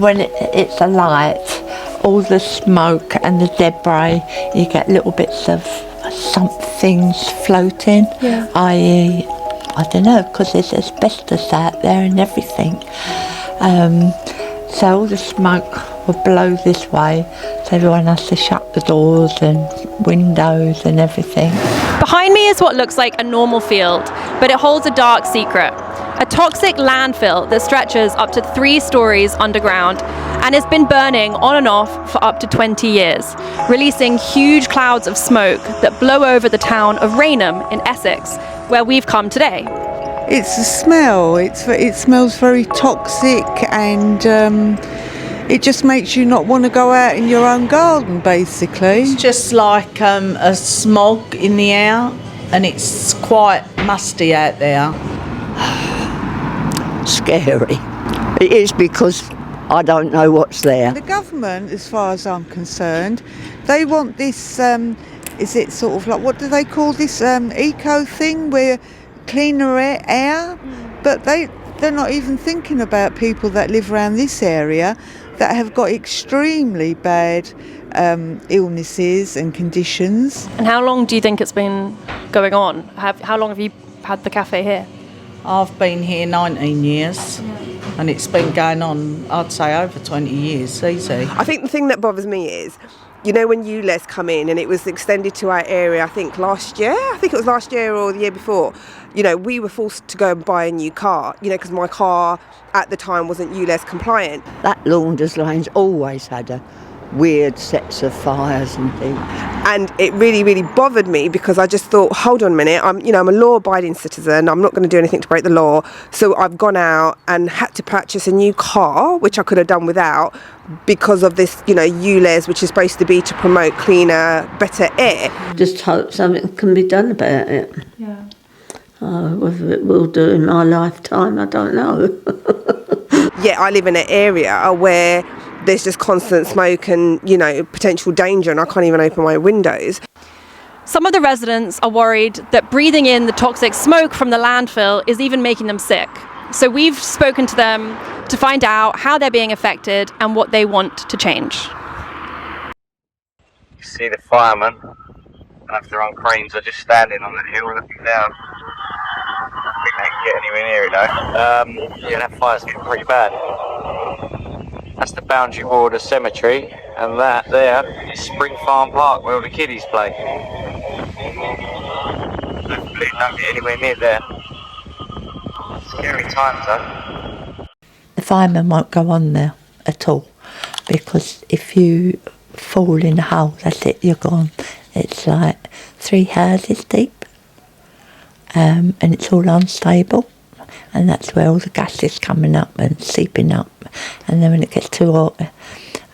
when it's alight, all the smoke and the debris, you get little bits of something's floating, i.e., I don't know, because there's asbestos out there and everything. So all the smoke will blow this way, so everyone has to shut the doors and windows and everything. Behind me is what looks like a normal field, but it holds a dark secret. A toxic landfill that stretches up to 3 stories underground and has been burning on and off for up to 20 years, releasing huge clouds of smoke that blow over the town of Rainham in Essex, where we've come today. It's the smell. It smells very toxic, and it just makes you not want to go out in your own garden, basically. It's just like a smog in the air, and it's quite musty out there. Scary. It is, because I don't know what's there. The government, as far as I'm concerned, they want this, is it sort of like, what do they call this, eco thing, where cleaner air? But they're not even thinking about people that live around this area that have got extremely bad illnesses and conditions. And how long do you think it's been going on? How long have you had the cafe here? I've been here 19 years, and it's been going on, I'd say, over 20 years, easy. I think the thing that bothers me is, you know, when ULEZ come in and it was extended to our area, I think it was last year or the year before, you know, we were forced to go and buy a new car, you know, because my car at the time wasn't ULEZ compliant. That Launders Lane's always had a weird sets of fires and things. And it really, really bothered me, because I just thought, hold on a minute, I'm a law-abiding citizen, I'm not going to do anything to break the law. So I've gone out and had to purchase a new car, which I could have done without, because of this, you know, ULEZ, which is supposed to be to promote cleaner, better air. Just hope something can be done about it. Yeah. Whether it will do in my lifetime, I don't know. Yeah, I live in an area where there's just constant smoke and, you know, potential danger, and I can't even open my windows. Some of the residents are worried that breathing in the toxic smoke from the landfill is even making them sick. So we've spoken to them to find out how they're being affected and what they want to change. You see the firemen, and if they're on cranes, are just standing on the hill looking down. I think they can get anywhere near it though. Yeah, that fire's getting pretty bad. That's the boundary border cemetery, and that there is Spring Farm Park, where all the kiddies play. Hopefully it don't get anywhere near there. Scary times though. The firemen won't go on there at all, because if you fall in a hole, that's it, you're gone. It's like 3 houses deep, and it's all unstable, and that's where all the gas is coming up and seeping up. And then when it gets too hot,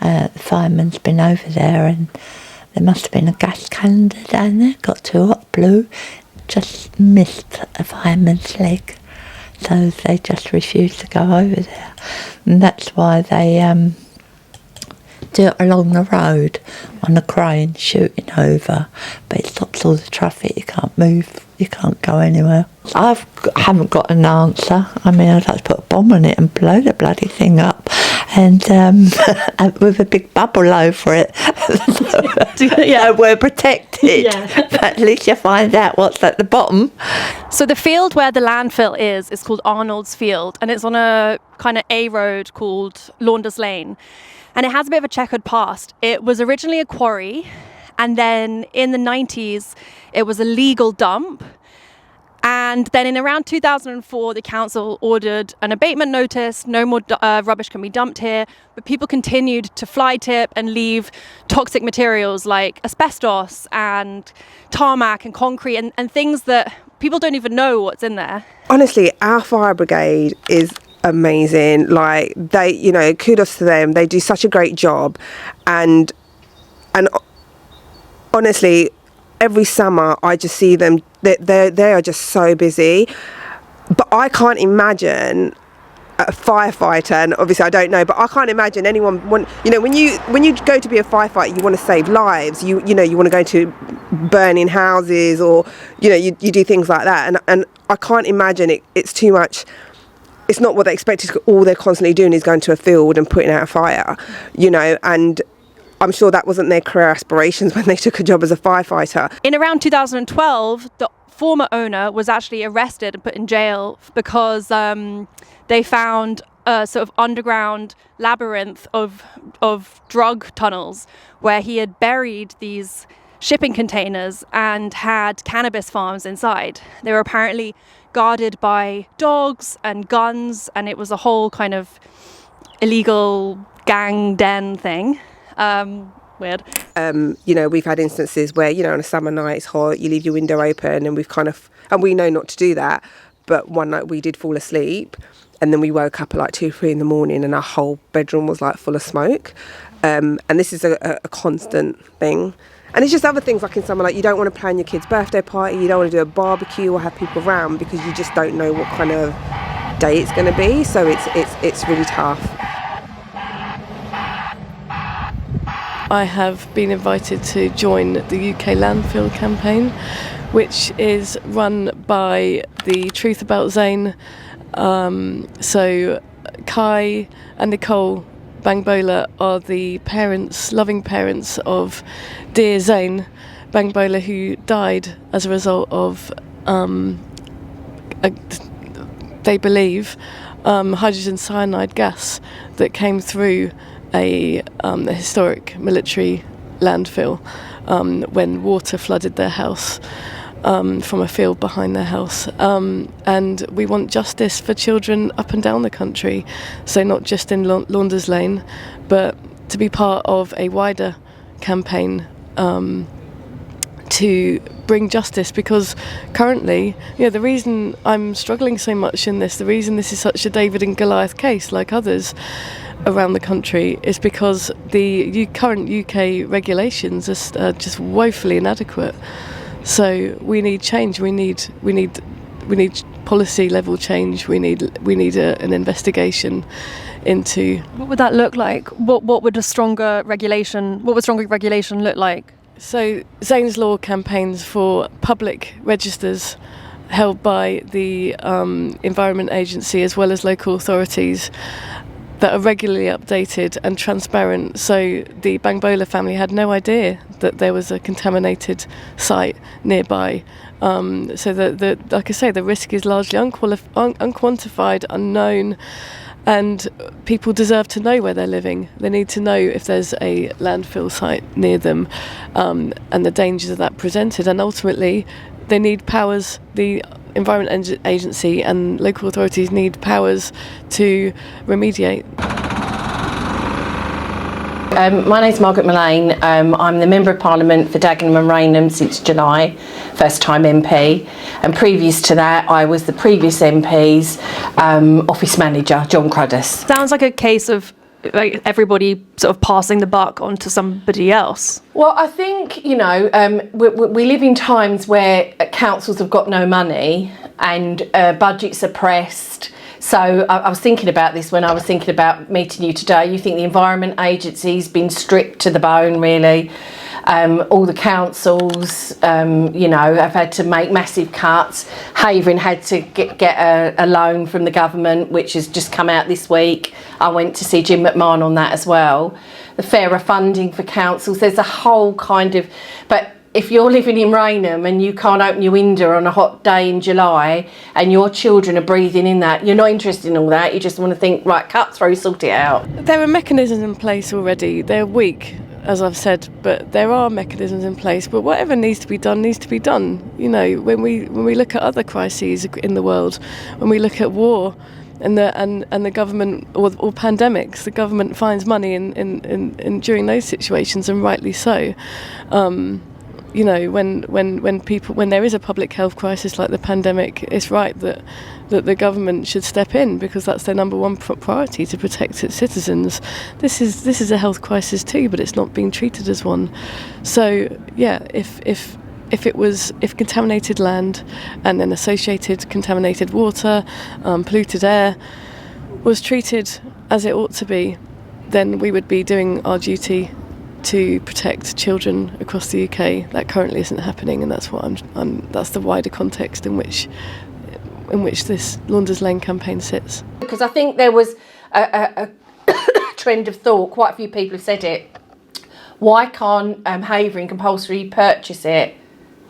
the fireman's been over there, and there must have been a gas cylinder down there, got too hot, blew, just missed a fireman's leg. So they just refused to go over there. And that's why they do it along the road on a crane shooting over, but it stops all the traffic, you can't move, you can't go anywhere. I haven't got an answer. I mean, I'd like to put a bomb on it and blow the bloody thing up, and with a big bubble over it. Yeah, we're protected. Yeah. But at least you find out what's at the bottom. So the field where the landfill is called Arnold's Field, and it's on a kind of A road called Launders Lane. And it has a bit of a checkered past. It was originally a quarry, and then in the 90s, it was a legal dump. And then in around 2004, the council ordered an abatement notice. No more rubbish can be dumped here. But people continued to fly tip and leave toxic materials like asbestos and tarmac and concrete and things that people don't even know what's in there. Honestly, our fire brigade is amazing. Like, they, you know, kudos to them. They do such a great job, and honestly, every summer I just see them. They are just so busy. But I can't imagine a firefighter, and obviously I don't know, but I can't imagine anyone want, you know, when you go to be a firefighter, you want to save lives. You know, you want to go to burning houses, or you know, you do things like that. And I can't imagine it's too much it's not what they expected. All they're constantly doing is going to a field and putting out a fire, you know, and I'm sure that wasn't their career aspirations when they took a job as a firefighter. In around 2012, the former owner was actually arrested and put in jail because they found a sort of underground labyrinth of drug tunnels where he had buried these shipping containers and had cannabis farms inside. They were apparently guarded by dogs and guns, and it was a whole kind of illegal gang den thing. Weird. You know, we've had instances where, you know, on a summer night it's hot, you leave your window open, and and we know not to do that, but one night we did fall asleep, and then we woke up at like 2-3 in the morning and our whole bedroom was like full of smoke. And this is a constant thing. And it's just other things, like in summer, like you don't want to plan your kid's birthday party, you don't want to do a barbecue or have people around because you just don't know what kind of day it's going to be. So it's really tough. I have been invited to join the UK landfill campaign, which is run by the Truth About Zane. So Kai and Nicole Bangbola are the parents, loving parents of dear Zane Bangbola, who died as a result of, they believe, hydrogen cyanide gas that came through a historic military landfill when water flooded their house from a field behind their house. And we want justice for children up and down the country, so not just in Launders Lane, but to be part of a wider campaign to bring justice, because currently, you know, the reason I'm struggling so much in this, the reason this is such a David and Goliath case like others around the country, is because the current UK regulations are just woefully inadequate. So we need change. We need policy level change. We need an investigation into. What would that look like? What would stronger regulation look like? So Zane's Law campaigns for public registers held by the Environment Agency as well as local authorities that are regularly updated and transparent. So the Bangbola family had no idea that there was a contaminated site nearby. So like I say, the risk is largely unquantified, unknown, and people deserve to know where they're living. They need to know if there's a landfill site near them, and the dangers of that presented. And ultimately, they need powers. The Environment Agency and local authorities need powers to remediate. My name's Margaret Mullane. I'm the Member of Parliament for Dagenham and Rainham since July, first time MP. And previous to that, I was the previous MP's office manager, John Cruddas. Sounds like a case of like everybody sort of passing the buck onto somebody else. Well, I think, you know, we live in times where councils have got no money and budgets are pressed. So I was thinking about this when I was thinking about meeting you today. You think the Environment Agency's been stripped to the bone, really. All the councils, you know, have had to make massive cuts. Havering had to get a loan from the government, which has just come out this week. I went to see Jim McMahon on that as well. The fairer funding for councils. There's a whole kind of... But if you're living in Rainham and you can't open your window on a hot day in July and your children are breathing in that, you're not interested in all that. You just want to think, right, cut through, sort it out. There are mechanisms in place already. They're weak, as I've said, but there are mechanisms in place. But whatever needs to be done needs to be done. You know, when we look at other crises in the world, when we look at war and the government or pandemics, the government finds money in during those situations, and rightly so. You know, when there is a public health crisis like the pandemic, it's right that the government should step in, because that's their number one priority, to protect its citizens. This is a health crisis too, but it's not being treated as one. So yeah, if contaminated land and then associated contaminated water, polluted air was treated as it ought to be, then we would be doing our duty to protect children across the UK. That currently isn't happening, and that's what that's the wider context in which in which this Launders Lane campaign sits. Because I think there was a trend of thought, quite a few people have said it, why can't Havering compulsory purchase it?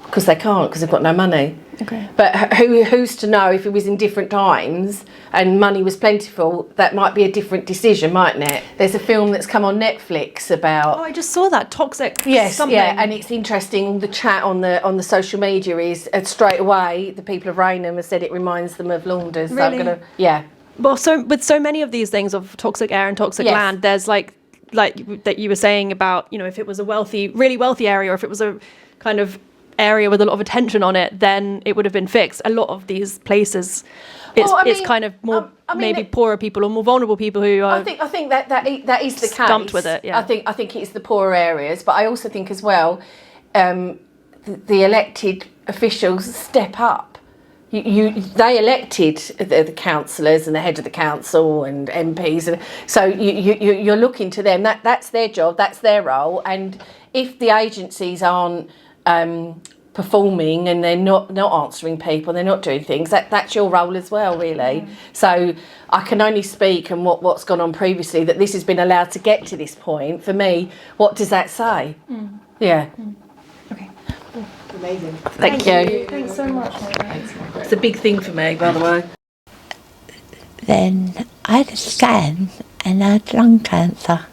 Because they can't, because they've got no money. Okay. But who's to know if it was in different times and money was plentiful, that might be a different decision, mightn't it? There's a film that's come on Netflix about... Oh, I just saw that, Toxic Yes, something. yeah, and it's interesting, the chat on the social media is, straight away, the people of Rainham have said it reminds them of Launders. Really? So I'm gonna, yeah. Well, so with so many of these things of toxic air and toxic Yes. land, there's like that you were saying about, you know, if it was a really wealthy area, or if it was a kind of area with a lot of attention on it, then it would have been fixed. A lot of these places, it's kind of more maybe poorer people or more vulnerable people who are. I think that is the case. Stumped with it. Yeah. I think it's the poorer areas, but I also think as well, the elected officials step up. They elected the councillors and the head of the council and MPs, and so you're looking to them. That's their job, that's their role. And if the agencies aren't performing and they're not answering people, they're not doing things, that's your role as well, really. So I can only speak on what's gone on previously, that this has been allowed to get to this point. For me, what does that say? Yeah. Okay. Amazing. Thank you. Thanks so much. It's a big thing for me, by the way. Then I had a scan and I had lung cancer.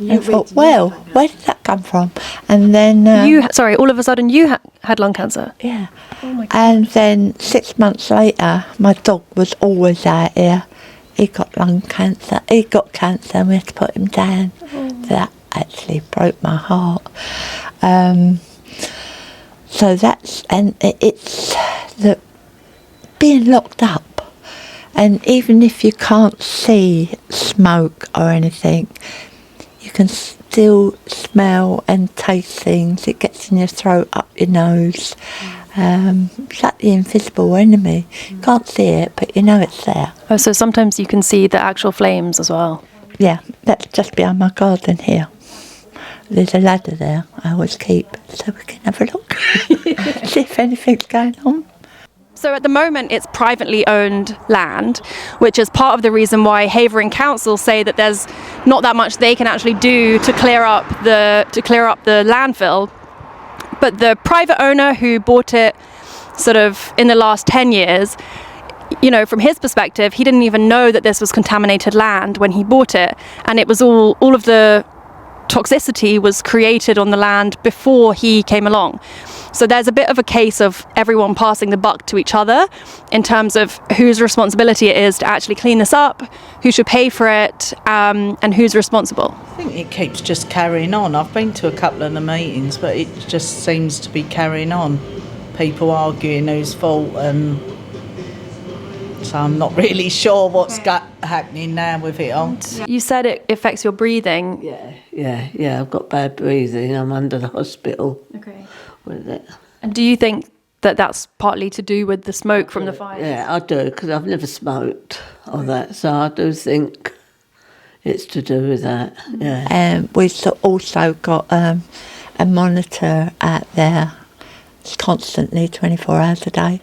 I thought, well, where did that come from? And then... all of a sudden you had lung cancer? Yeah. Oh my God. And then 6 months later, my dog was always out here. He got lung cancer. He got cancer and we had to put him down. That actually broke my heart. So it's the being locked up. And even if you can't see smoke or anything, you can still smell and taste things. It gets in your throat, up your nose. It's like the invisible enemy. You can't see it, but you know it's there. Oh, so sometimes you can see the actual flames as well? Yeah, that's just behind my garden here. There's a ladder there I always keep, so we can have a look, see if anything's going on. So at the moment it's privately owned land, which is part of the reason why Havering Council say that there's not that much they can actually do to clear up the landfill. But the private owner who bought it sort of in the last 10 years, you know, from his perspective, he didn't even know that this was contaminated land when he bought it, and it was all of the toxicity was created on the land before he came along. So there's a bit of a case of everyone passing the buck to each other in terms of whose responsibility it is to actually clean this up, who should pay for it, and who's responsible. I think it keeps just carrying on. I've been to a couple of the meetings, but it just seems to be carrying on. People arguing whose fault, and so I'm not really sure what's happening now with it all. You said it affects your breathing. Yeah, I've got bad breathing. I'm under the hospital Okay. with it. And do you think that that's partly to do with the smoke from the fire? Yeah, I do, because I've never smoked or that, so I do think it's to do with that, yeah. We've also got a monitor out there constantly, 24 hours a day.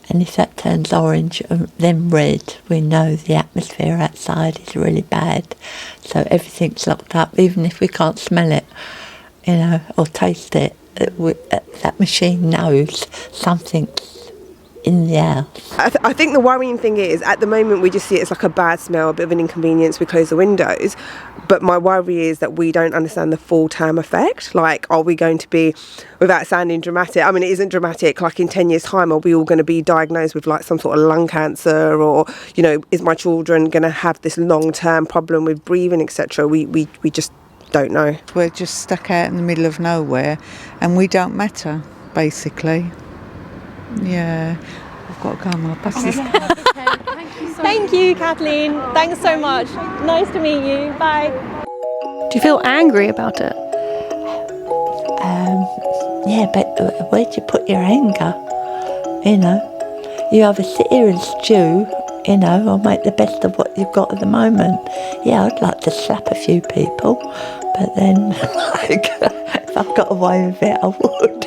And if that turns orange and then red, we know the atmosphere outside is really bad. So everything's locked up, even if we can't smell it, you know, or taste it. That machine knows something's in the house. I think the worrying thing is, at the moment, we just see it as like a bad smell, a bit of an inconvenience. We close the windows. But my worry is that we don't understand the full-term effect. Like, are we going to be, without sounding dramatic, I mean, it isn't dramatic, like in 10 years' time, are we all going to be diagnosed with like some sort of lung cancer, or, you know, is my children going to have this long-term problem with breathing, etc.? We just don't know. We're just stuck out in the middle of nowhere and we don't matter, basically. Yeah, I've got to go, my bus is... Thank you, Kathleen. Thanks so much. Nice to meet you. Bye. Do you feel angry about it? Yeah, but where'd you put your anger? You know, you either sit here and stew, you know, or make the best of what you've got at the moment. Yeah, I'd like to slap a few people, but then, like, if I got away with it, I would.